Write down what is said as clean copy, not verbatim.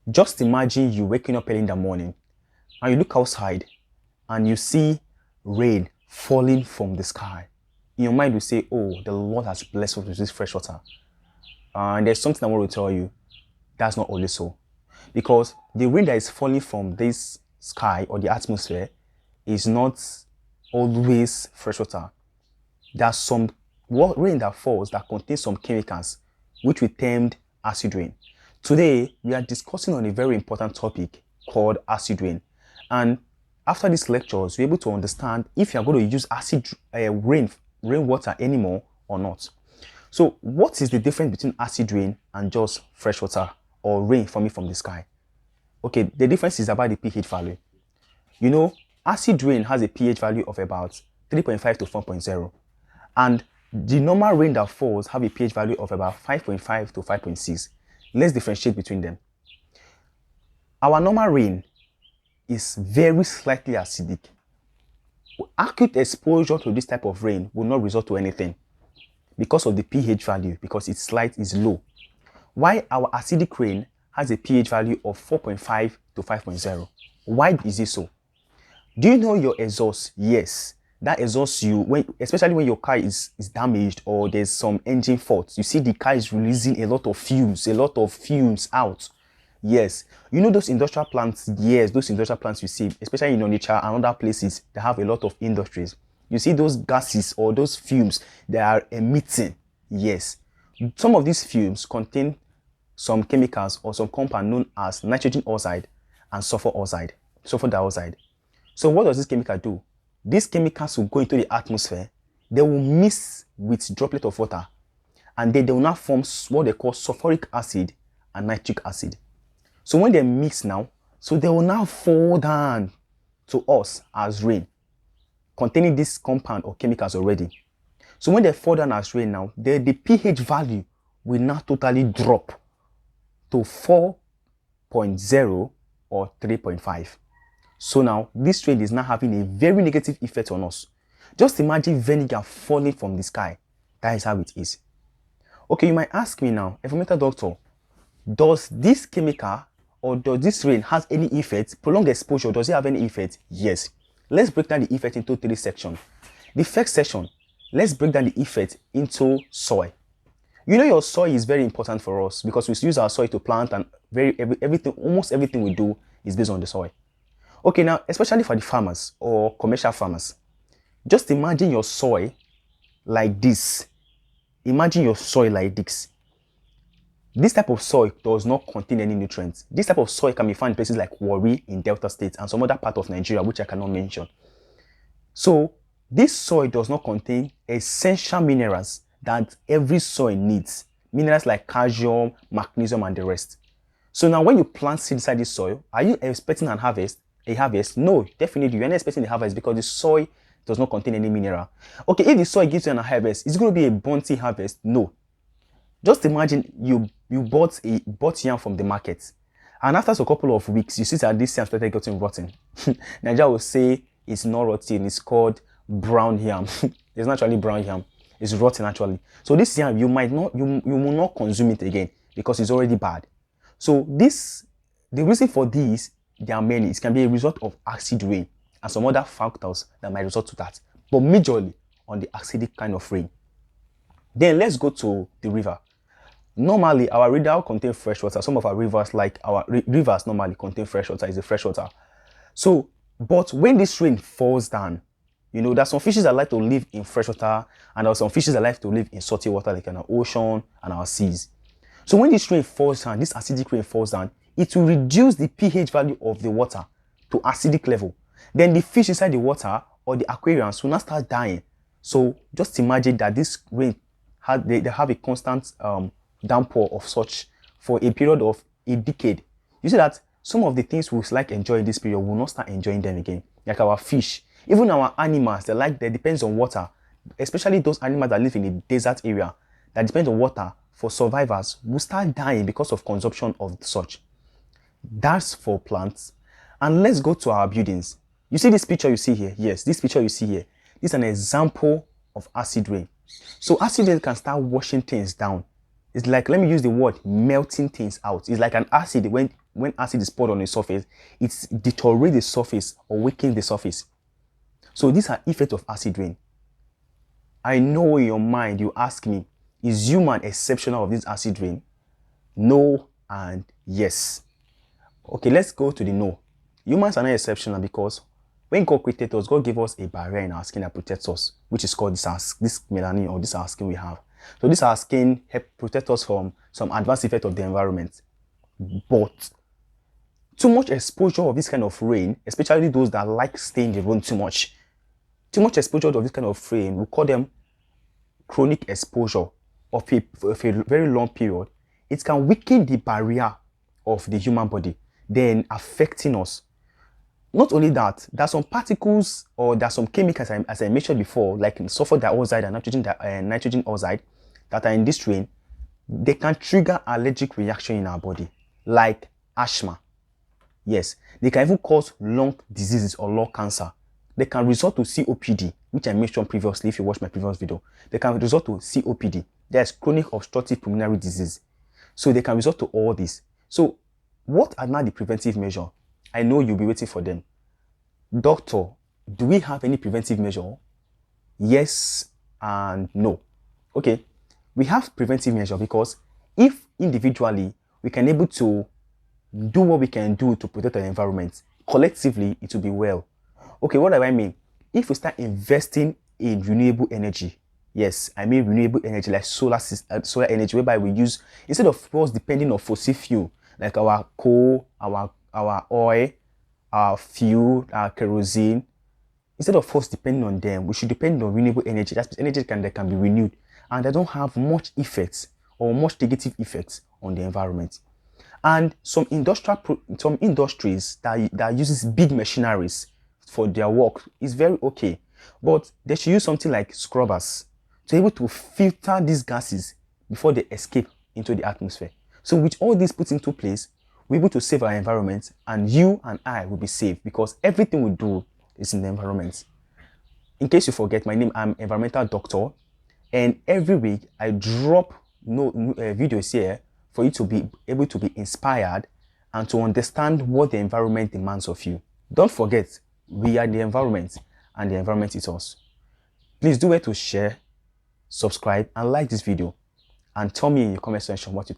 Just imagine you waking up early in the morning and you look outside and you see rain falling from the sky. In your mind, you say, oh, the Lord has blessed us with this fresh water. And there's something I want to tell you. That's not always so. Because the rain that is falling from this sky or the atmosphere is not always fresh water. There's some rain that falls that contains some chemicals, which we termed acid rain. Today, we are discussing on a very important topic called acid rain. And after these lectures, we're able to understand if you're going to use rainwater anymore or not. So what is the difference between acid rain and just fresh water or rain falling from the sky? Okay, the difference is about the pH value. You know, acid rain has a pH value of about 3.5 to 4.0. And the normal rain that falls have a pH value of about 5.5 to 5.6. Let's differentiate between them. Our normal rain is very slightly acidic. Acute exposure to this type of rain will not result to anything because of the pH value, because its light is low. While our acidic rain has a pH value of 4.5 to 5.0. Why is it so? Do you know your exhaust? Yes, that exhaust especially when your car is damaged or there's some engine fault, you see the car is releasing a lot of fumes out. Yes, you know those industrial plants. Yes, those industrial plants you see, especially in Onitsha and other places that have a lot of industries. You see those gases or those fumes they are emitting. Yes, some of these fumes contain some chemicals or some compound known as nitrogen oxide and sulfur dioxide. So what does this chemical do? These chemicals will go into the atmosphere, they will mix with droplet of water, and they will now form what they call sulfuric acid and nitric acid. So when they mix now, so they will now fall down to us as rain, containing this compound or chemicals already. So when they fall down as rain now, the pH value will now totally drop to 4.0 or 3.5. So now this rain is now having a very negative effect on us. Just imagine vinegar falling from the sky. That is how it is. Okay, you might ask me now, environmental doctor, does this chemical or does this rain has any effect? Prolonged exposure, does it have any effect? Yes. Let's break down the effect into 3 sections. The first section, let's break down the effect into soil. You know your soil is very important for us because we use our soil to plant, and almost everything we do is based on the soil. Okay, now especially for the farmers or commercial farmers, just imagine your soil like this. Imagine your soil like this. This type of soil does not contain any nutrients. This type of soil can be found in places like Warri in Delta State and some other part of Nigeria which I cannot mention. So this soil does not contain essential minerals that every soil needs. Minerals like calcium, magnesium and the rest. So now when you plant seed inside this soil, are you expecting a harvest? No, definitely you're not expecting a harvest because the soil does not contain any mineral. Okay, if the soil gives you a harvest, is it going to be a bounty harvest? No. Just imagine you bought yam from the market, and after a couple of weeks, you see that this yam started getting rotten. Nigeria will say it's not rotten, it's called brown yam. It's not actually brown yam, it's rotten actually. So this yam, you will not consume it again because it's already bad. So the reason for this, there are many. It can be a result of acid rain and some other factors that might result to that, but majorly on the acidic kind of rain. Then let's go to the river. Normally, our river contain fresh water. Some of our rivers, like our rivers, normally contain fresh water. Is a fresh water. So, but when this rain falls down, you know, there's some fishes that like to live in fresh water, and there are some fishes that like to live in salty water, like in our ocean and our seas. So when this rain falls down, this acidic rain falls down, it will reduce the pH value of the water to acidic level. Then the fish inside the water or the aquariums will not start dying. So just imagine that this rain they have a constant downpour of such for a period of a decade. You see that some of the things we like enjoy in this period will not start enjoying them again. Like our fish, even our animals, they depends on water, especially those animals that live in a desert area that depends on water for survivors will start dying because of consumption of such. That's for plants. And let's go to our buildings. You see this picture you see here? Yes, this picture you see here. This is an example of acid rain. So acid rain can start washing things down. It's like, let me use the word, melting things out. It's like an acid. When acid is poured on the surface, it deteriorates the surface or weakens the surface. So these are effects of acid rain. I know in your mind you ask me, is human exceptional of this acid rain? No and yes. Okay, let's go to the no. Humans are not exceptional because when God created us, God gave us a barrier in our skin that protects us, which is called this melanin, or this our skin we have. So this our skin help protect us from some adverse effect of the environment. But too much exposure of this kind of rain, especially those that like staying in the room too much exposure of this kind of rain, we call them chronic exposure of a very long period. It can weaken the barrier of the human body, then affecting us. Not only that, there are some particles or there are some chemicals, as I mentioned before, like sulfur dioxide and nitrogen oxide, that are in this rain. They can trigger allergic reaction in our body, like asthma. Yes, they can even cause lung diseases or lung cancer. They can result to COPD, which I mentioned previously if you watched my previous video. They can result to COPD. There's chronic obstructive pulmonary disease. So they can result to all this. So what are now the preventive measures? I know you'll be waiting for them. Doctor, do we have any preventive measure? Yes and no. Okay, we have preventive measure because if individually we can able to do what we can do to protect our environment, collectively it will be well. Okay, what do I mean? If we start investing in renewable energy, yes, I mean renewable energy like solar energy, whereby we use, instead of us depending on fossil fuel like our coal, our oil, our fuel, our kerosene, instead of us depending on them, we should depend on renewable energy. That's energy that can be renewed and they don't have much effects or much negative effects on the environment. And some industries that uses big machineries for their work is very okay, but they should use something like scrubbers to be able to filter these gases before they escape into the atmosphere. So with all this put into place, we're able to save our environment, and you and I will be safe because everything we do is in the environment. In case you forget, my name, I'm environmental doctor, and every week I drop videos here for you to be able to be inspired and to understand what the environment demands of you. Don't forget, we are the environment and the environment is us. Please do well to share, subscribe and like this video, and tell me in your comment section what you think.